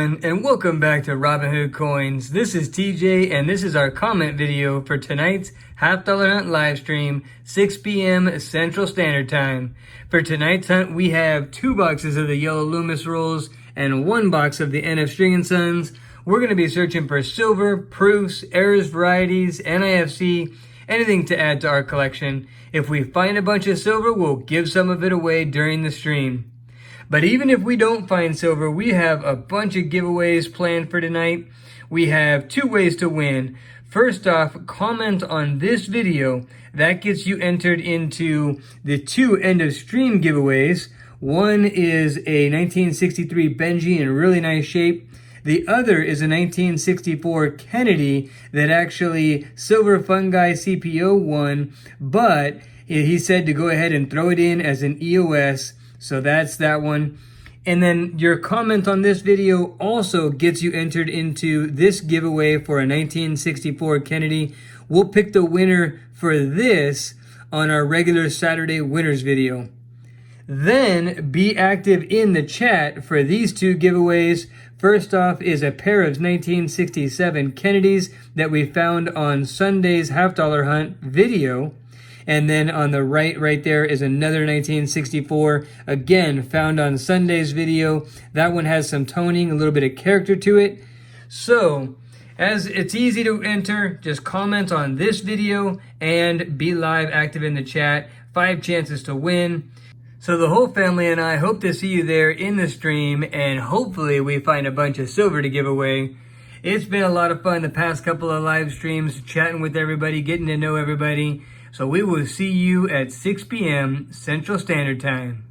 everyone, and welcome back to Robinhood Coins. This is TJ, and this is our comment video for tonight's $half hunt live stream, 6 p.m. Central Standard Time. For tonight's hunt, we have 2 boxes of the Yellow Loomis rolls and 1 box of the NF String & Sons. We're going to be searching for silver, proofs, errors, varieties, NIFC, anything to add to our collection. If we find a bunch of silver, we'll give some of it away during the stream. But even if we don't find silver, we have a bunch of giveaways planned for tonight. We have 2 ways to win. First off, comment on this video. That gets you entered into the 2 end of stream giveaways. One is a 1963 Benji in really nice shape. The other is a 1964 Kennedy that actually Silver Fungi CPO won, but he said to go ahead and throw it in as an EOS. So that's that one. And then your comment on this video also gets you entered into this giveaway for a 1964 Kennedy. We'll pick the winner for this on our regular Saturday winners video. Then be active in the chat for these 2 giveaways. First off is a pair of 1967 Kennedys that we found on Sunday's $half hunt video. And then on the right there is another 1964, again, found on Sunday's video. That one has some toning, a little bit of character to it. So, as it's easy to enter, just comment on this video and be live active in the chat. 5 chances to win. So the whole family and I hope to see you there in the stream, and hopefully we find a bunch of silver to give away. It's been a lot of fun the past couple of live streams, chatting with everybody, getting to know everybody. So we will see you at 6 p.m. Central Standard Time.